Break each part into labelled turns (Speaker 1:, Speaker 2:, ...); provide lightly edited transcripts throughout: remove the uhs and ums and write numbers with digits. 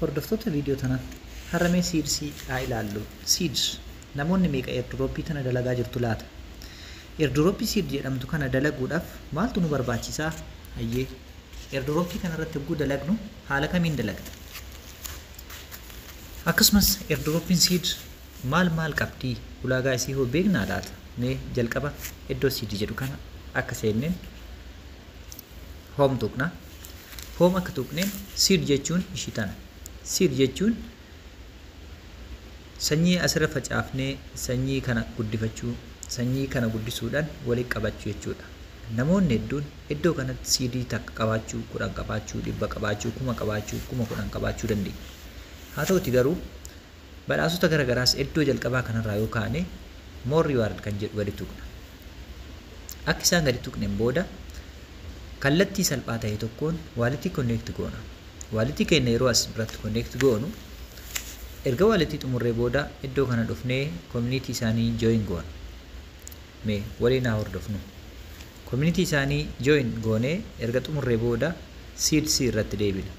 Speaker 1: Hordoftoota viidiyoo tanaa harramee siidsii haa ilaallu. Siids namoonni meeqa eerdurooppii tana dalagaa jirtu laata? Eerdurooppii siid jedhamtu kana dalaguudhaaf maaltu nu barbaachisaa? Hayyee eerdurooppii kana irratti hogguu dalagnu haala kamiin dalagna? Akkasumas eerdurooppin siid maal qabdi? Ulaagaa isii hoo beeknaa laata? Mee jalqaba iddoo siid jedhu kana akka seenneen hoom tuqna. Hoom akka tuqneen siid jechuun ishii tana. Siid jechuun sanyii asirra facaafnee sanyii kana guddifachuu, sanyii kana guddisuudhaan walitti qabachuu jechuudha. Namoonni hedduun iddoo kanatti siidii takka qabaachuu, 10 qabaachuu, 100 qabaachuu, 1000 qabaachuu, 10,000 qabaachuu dandeenya. Haa ta'uti garuu badhaasota garagaraas iddoo jalqabaa kanarraa yoo kaane more reward kan jedhu gadi tuqna. Akka isaan gadi tuqneen booda kallattii salphaa ta'e tokkoon walitti connect goona. Walitti keenya yeroo as biratti connect goonu erga walitti xumurree booda iddoo kana dhufnee community isaanii join goona. Mee waliin haa hordofnu. Community isaanii join goonee erga xumurree booda seed irratti deebina.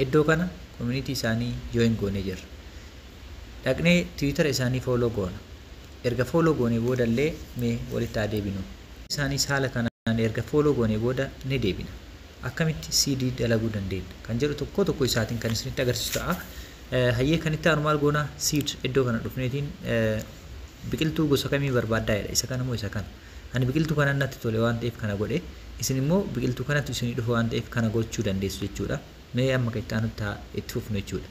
Speaker 1: Iddoo kana community isaanii join goonee jirra. Dhaqnee Twitter isaanii follow goona. Erga follow goonee booda illee mee walitti haa deebinu. Isaanis haala kanaan erga follow goonee booda ni deebina. Akkamitti CD dalaguu dandeenya kan jedhu tokko isaatiin kan isinitti agarsiisu ta'a. Hayyee kanitti aanu maal goona? Seed iddoo kana dhufneetiin biqiltuu gosa kamii barbaaddaa'edha. Isa kana moo isa kana? Ani biqiltuu kana natti tole waan ta'eef kana godhe. Isin immoo biqiltuu kanatti isinii dhufu waan ta'eef kana gochuu dandeessu jechuudha. Mee amma kan itti aanutti itti fufnu jechuudha.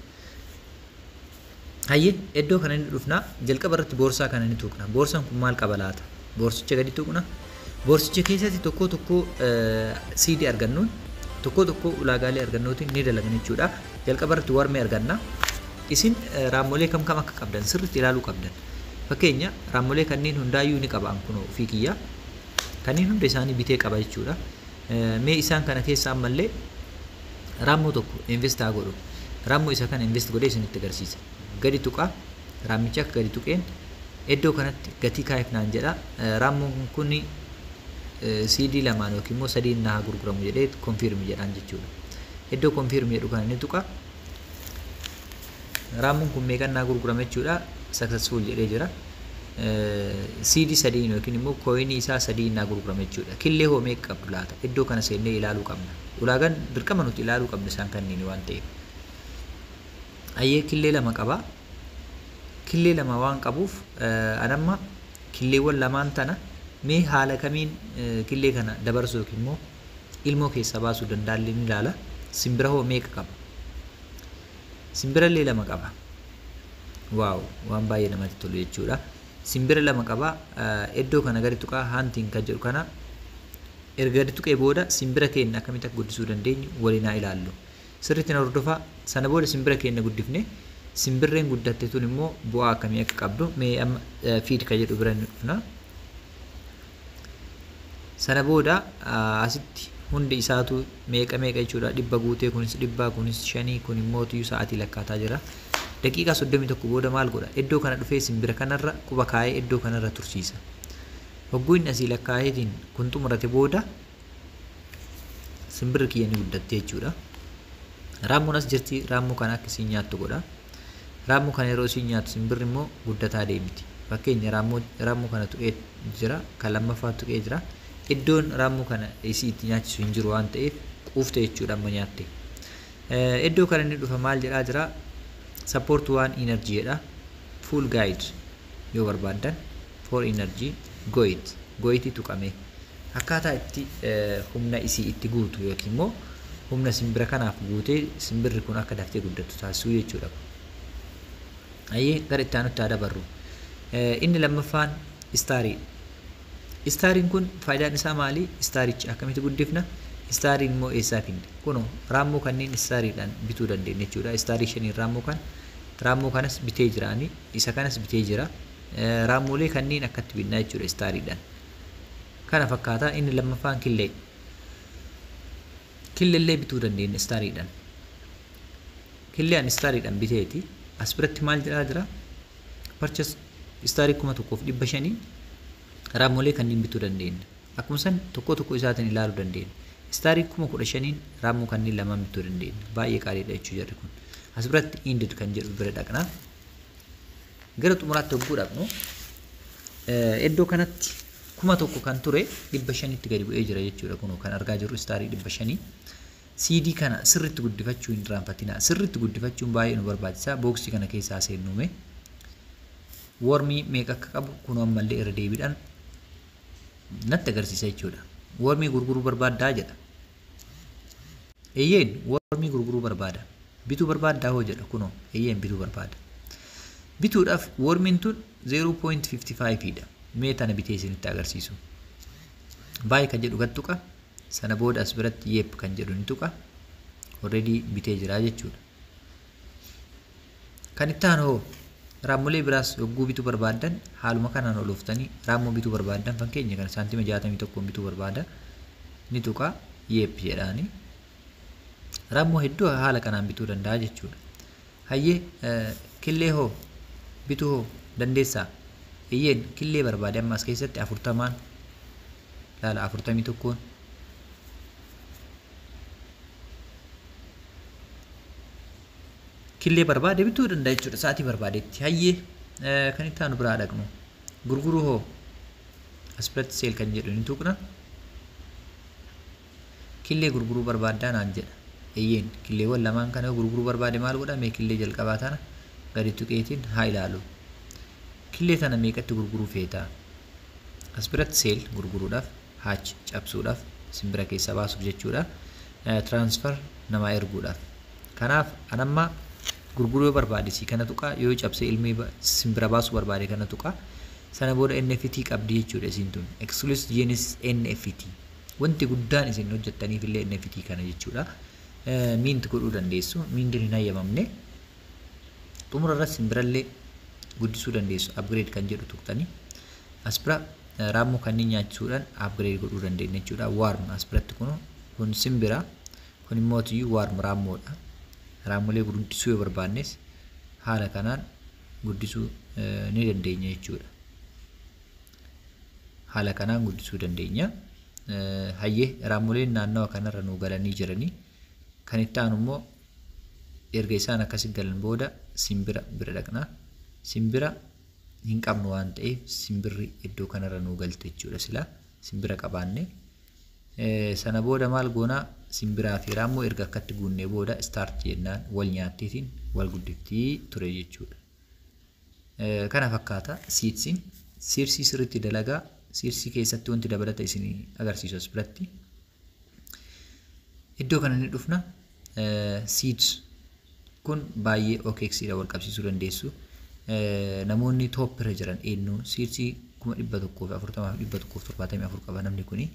Speaker 1: Hayyee iddoo kana inni dhufna. Jalqaba irratti boorsaa kana ni tuqna. Boorsaan kun maal qaba laata? Boorsicha gadi tuqna. Boorsicha keessatti tokko CD argannuun tokko ulaagaalee argannootiin ni dalagna jechuudha. Jalqaba irratti warmee arganna. Isin raammolee kam akka qabdan sirriitti ilaaluu qabdan. Fakkeenya raammolee kanneen hundaayyuu ni qaba kunoo ofii kiyya. Kanneen hunda isaanii bitee qaba jechuudha. Mee isaan kana keessa ammallee raammoo tokko invest haa godhu. Raammoo isa kana invest godhee isinitti agarsiisa. Gadi tuqaa. Raammicha akka gadi tuqeen iddoo kanatti gatii kaayifnaan jedha. Raammoon kun CD lamaan yookiin immoo 3 naa gurguramu jedhee confirm jedhaan jechuudha. Iddoo confirm jedhu kana ni tuqa. Raammoon kun meeqa naa gurgurama jechuudha. Successful jedhee jira. CD 3 yookiin immoo coinii isaa 3 naa gurgurama jechuudha. Killee hoo meeqa qabdu laata? Iddoo kana seennee ilaaluu qabna. Ulaagaan dirqama nuti ilaaluu qabna isaan kanneen waan ta'eef. Hayyee killee 2 qaba. Killee 2 waan qabuuf anamma killeewwan lamaan tana mee haala kamiin killee kana dabarsuu yookiin immoo ilmoo keessa baasuu danda'allee ni ilaala. Simbira hoo meeqa qaba? Simbira illee 2 qaba. Waaw, waan baay'ee namatti tolu jechuudha. Simbira 2 qaba. Iddoo kana gadi tuqaa hunting kan jedhu kana erga gadi tuqee booda simbira keenya akkamitti akka guddisuu dandeenyu waliin haa ilaallu. Sirriitti na hordofaa. Sana booda simbira keenya guddifne simbirreen guddatte tun immoo bu'aa akkamii akka qabdu mee amma feed kan jedhu bira dhufna. Sana booda asitti hundi isaatu meeqa jechuudha. 100 guutee kunis 100 kunis 5 kun immoo tuyyu sa'aatii lakkaataa jira. Daqiiqaa 31 booda maal godha? Iddoo kana dhufee simbira kanarra quba kaayee iddoo kanarra tursiisa. Hogguu inni asii lakkaayeetiin kun xumurate booda simbirri kiyya ni guddatte jechuudha. Raammoon as jirti. Raammoo kana akka isiin nyaattu godha. Raammoo kana yeroo isiin nyaattu simbirri immoo guddataa deemti. Fakkeenya raammoo kana tuqee jira. Kan lammaffaa tuqee jira. Iddoon raammoo kana isii itti nyaachisu hin jiru waan ta'eef quufte jechuudha amma nyaatte. Iddoo kana inni dhufa maal jedhaa jira? Support one energy jedha. Full guide yoo barbaaddan for energy goit tuqame. Akkaataa itti humna isii itti guutu yookiin immoo humna simbira kanaaf guutee simbirri kun akka daftee guddattu taasisuu jechuudha. Hayyee gara itti aanutti haa dabarru. Inni lammaffaan istaarii. Istaariin kun faayidaan isaa maali? Istaarichi akkamitti guddifna? Istaariin immoo eessaa finna? Kunoo raammoo kanneen istaariidhaan bituu dandeenya jechuudha. Istaarii 5 raammoo kan raammoo kanas bitee jiraani. Isa kanas bitee jira. Raammoolee kanneen akkatti binnaa jechuudha istaariidhaan. Kana fakkaataa inni lammaffaan killee. Killeellee bituu dandeenya istaariidhaan. Killeen istaariidhaan biteeti. As biratti maal jedhaa jira? Purchase istaarii 1,500 raammolee kanneen bituu dandeenya. Akkuma san tokko isaatiin ilaaluu dandeenya. Istaarii 15,000 raammoo kanneen lamaan bituu dandeenya. Baay'ee qaaliidha jechuu jarri kun. As biratti indid kan jedhu bira dhaqna. Gara xumuraatti hogguu dhaqnu iddoo kanatti 1,000 kan ture 500tti gadi bu'ee jira jechuudha. Kun kan argaa jirru istaarii 500. CD kana sirriitti guddifachuu hin irraanfatinaa. Sirriitti guddifachuun baay'ee nu barbaachisaa. Booksii kana keessaa seennume. Wormii meeqa akka qabu kun ammallee irra deebiidhaan natti agarsiisa jechuudha. Wormii gurguruu barbaaddaa jedha. Eeyyeen wormii gurguruu barbaada. Bituu barbaaddaa hoo jedha kunoo eeyyeen bituu barbaada. Bituudhaaf wormiin tun 0.55 dha. Mee tana bitee isinitti agarsiisu. Baay'ee kan jedhu gattuqa. Sana booda as biratti yeep kan jedhu ni tuqa. Already bitee jira jechuudha. Kan itti aanu hoo raammolee biraas yogguu bituu barbaadan haaluma kanaan oluftanii raammoo bituu barbaadan fakkeenya kana saantima 61 bituu barbaada ni tuqa yeep jedhaani. Raammoo hedduu haala kanaan bituu danda'a jechuudha. Hayyee killee hoo bituu hoo dandeessaa? Eeyyeen killee barbaade ammas keessatti 40 laala 41 killee barbaade bituu danda'a jechuudha. Sa'aatii barbaadetti. Hayyee kan itti aanu biraa dhaqnu. Gurguruu hoo as biratti seel kan jedhu ni tuqna. Killee gurguruu barbaaddaa naan jedha. Eeyyeen killeewwan lamaan kana gurguruu barbaade maal godha? Mee killee jalqabaa tana gadi tuqeetiin haa ilaalu. Killee tana meeqatti gurguruu feetaa? As biratti seel gurguruudhaaf, haachi cabsuudhaaf, simbira keessa baasuuf jechuudha. Transfer namaa erguudhaaf. Kanaaf anamma gurguruu barbaadisi kana tuqaa yoo cabsee ilmii simbira baasuu barbaade kana tuqaa sana booda NFT qabdi jechuudha isin tun exclusive genes NFT wanti guddaan isin hojjettaniif illee NFT kana jechuudha mint godhuu dandeessu mint hin hayyamamne xumura irratti simbirallee guddisuu dandeessu upgrade kan jedhu tuqtanii as bira raammoo kanneen nyaachisuudhaan upgrade godhuu dandeenya jechuudha warm as biratti kun simbira kun immoo warm raammoodha. Raammolee guddisuu yoo barbaannes haala kanaan guddisuu ni dandeenya jechuudha. Haala kanaan guddisuu dandeenya. Hayyee raammoleen naannawa kanarra nuu galanii jiranii kan itti aanu immoo erga isaan akkasi galan booda simbira bira dhaqna. Simbira hin qabnu waan ta'eef simbirri iddoo kanarra nuu galte jechuudha sila simbira qabaanne. Sana booda maal goonaa simbiraa fi raammoo erga akkatti guunnee booda start jennaan wal nyaattiitiin wal guddiftii ture jechuudha. Kana fakkaata siitsiin siirsii sirriitti dalagaa siirsii keessatti wanti dabalata isin agarsiisu as biratti. Iddoo kana ni dhufna seeds kun baay'ee OKXdha wal qabsiisuu dandeessu. Namoonni top irra jiran eenyu siirsii 1,140 qaba namni kuni.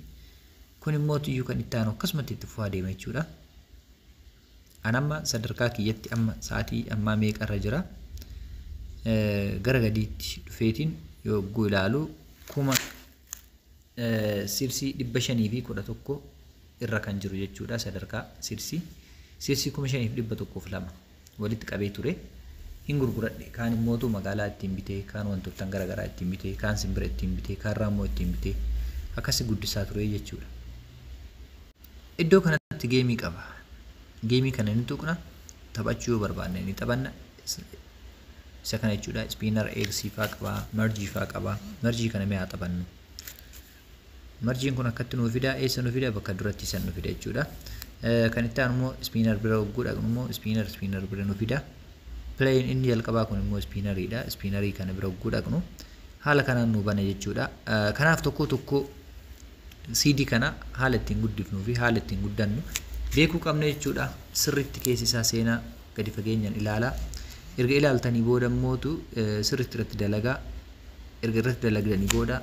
Speaker 1: Kun immoo tiyyuu kan itti aanu akkasumatti itti fufaa deema jechuudha. Anamma sadarkaa kiyyatti amma sa'aatii ammaa meeqarra jira. Gara gadiitti dhufeetiin yogguu ilaalu siirsii 511 irra kan jiru jechuudha sadarkaa siirsii 5,102 walitti qabee ture. Hin gurguradhe kaan immootu magaalaa ittiin bitee kaan wantoota garaagaraa ittiin bitee kaan simbira ittiin bitee kaan raammoo ittiin bitee akkasi guddisaa ture jechuudha. Iddoo kanatti geemii qaba. Geemii kana ni tuqna taphachuu yoo barbaanne ni taphanna. Isa kana jechuudha spinner eggs faa qaba, merge faa qaba. Merge kana mee haa taphannu. Mergeen kun akkatti nuu fida, eessa nuu fida bakka duratti san nuu fida jechuudha. Kan itti aanu immoo spinner bira hogguu dhaqnu immoo spinner bira nuu fida. Playin inni jalqabaa kun immoo spinneridha. Spinnerii kana bira hogguu dhaqnu haala kanaan nuu bana jechuudha. Kanaaf tokko CD kana haala ittiin guddifnuu fi haala ittiin guddannu beekuu qabna jechuudha. Sirriitti keessi isaa seenaa gadi fageenyaan ilaalaa. Erga ilaaltanii booda immootu sirriitti irratti dalagaa. Erga irratti dalagdanii booda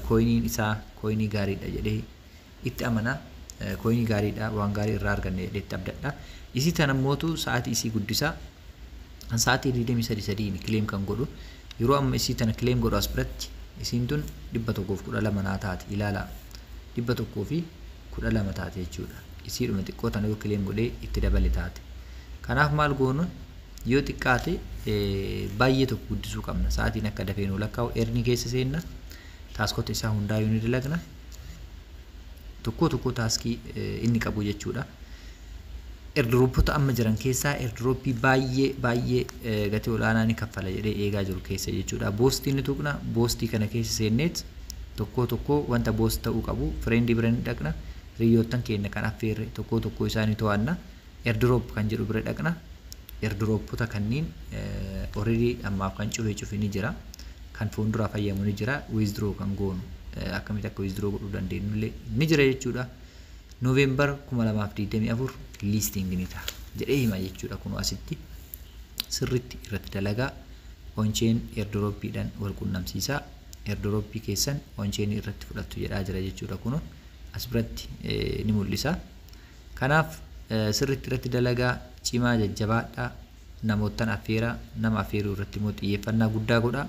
Speaker 1: kooyiniin isaa kooyinii gaariidha jedhee itti amanaa. Kooyinii gaariidha waan gaarii irraa arganne jedhee itti abdadha. Isii tana immootu sa'aatii isii guddisaa. Sa'aatii 23 kileem kan godhu yeroo amma isii tana kileem godhu as biratti isiin tun 112 naa taati ilaalaa. 112 taate jechuudha. Isii dhuma xiqqoo tana yoo kileem godhee itti dabale taate. Kanaaf maal goonu yoo xiqqaate baay'ee tokko guddisuu qabna. Sa'aatiin akka dafee nuu lakkaa'u erni keessa seenna. Taaskota isaa hundaa yoo ni dalagna. tokko taaskii inni qabu jechuudha. Airdroppota amma jiran keessaa airdroppii baay'ee gatii olaanaa ni kaffala jedhee eegaa jiru keessa jechuudha. Boostii ni tuqna. Boostii kana keessa seenneet tokko wanta boost ta'uu qabu friendii bira ni dhaqna. Hiriyoottan keenya kan affeerre tokko isaanii to'anna. Airdrop kan jedhu bira dhaqna. Airdroppota kanniin already ammaaf kan cufe ni jira. Kan fuulduraa fayyadamu ni jira. Withdraw kan goonu akkamitti akka withdraw godhuu dandeenyu illee ni jira jechuudha. November 2024 listing ni ta'a jedhee hima jechuudha. Kun asitti sirriitti irratti dalagaa on-chain airdroppiidhaan wal quunnamsiisaa. Airdroppii keessan on-chain irratti fudhattu jedhaa jira jechuudha. Kun as biratti ni mul'isa. Kanaaf sirriitti irratti dalagaa cimaa jajjabaadhaa. Namoottan affeeraa nama affeeruu irratti immoo xiyyeeffannaa guddaa godhaa.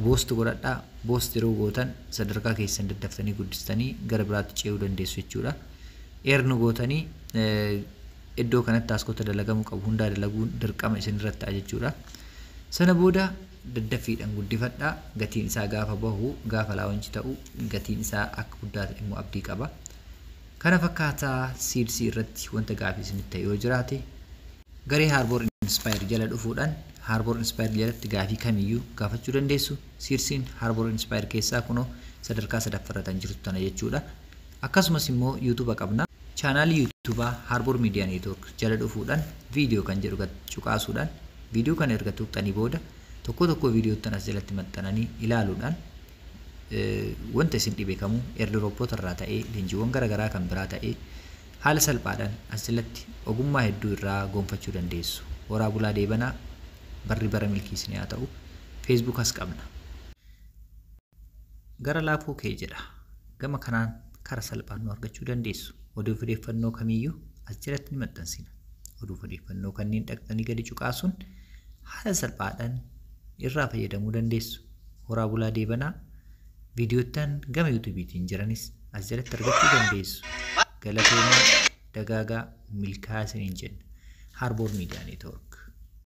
Speaker 1: Boost godhadhaa. Boost yeroo gootan sadarkaa keessan daddaftanii guddistanii gara biraatti ce'uu dandeessu jechuudha. Eernu gootanii iddoo kanatti taaskota dalagamuu qabu hundaa dalaguun dirqama isin irratti ta'a jechuudha. Sana booda daddaffiidhaan guddifadhaa. Gatiin isaa gaafa bahu gaafa laawunchi ta'u gatiin isaa akka guddaa ta'e immoo abdii qaba. Kana fakkaataa siirsii irratti wanta gaafii isinitti ta'e yoo jiraate garee Harbor Inspire jala dhufuudhaan Harbor Inspire jalatti gaafii kamiyyuu gaafachuu dandeessu. Siirsiin Harbor Inspire keessaa kunoo sadarkaa sadaffarratan jirtu tana jechuudha. Akkasumas immoo YouTube qabna. Chaanaalii YouTube Harbor Media Network jala dhufuudhaan viidiyoo kan jedhu cuqaasuudhaan viidiyoo kana erga tuqxanii booda tokko viidiyoo tan as jalatti maxxananii ilaaluudhaan wanta isin dhibe kamuu airdroppota irraa ta'ee leenjiiwwan garaagaraa kan biraa ta'ee haala salphaadhaan as jalatti ogummaa hedduu irraa gonfachuu dandeessu. Horaa bulaa deebanaa barri bara milkiis ni haa ta'u. Facebook as qabna. Gara laafoo kee jedha. Gama kanaan kara salphaan nu argachuu dandeessu. Oduu odeeffannoo kamiyyuu as jalatti ni maxxansina. Oduu odeeffannoo kanneen dhaqxanii gadi cuqaasuun haala salphaadhaan irraa fayyadamuu dandeessu. Horaa bulaa deebanaa viidiyoottan gama YouTubeetiin jiranis as jalatti argachuu dandeessu. Galatoomaa dagaagaa milkaa'aa isiniin jenna. Harbor Media Network.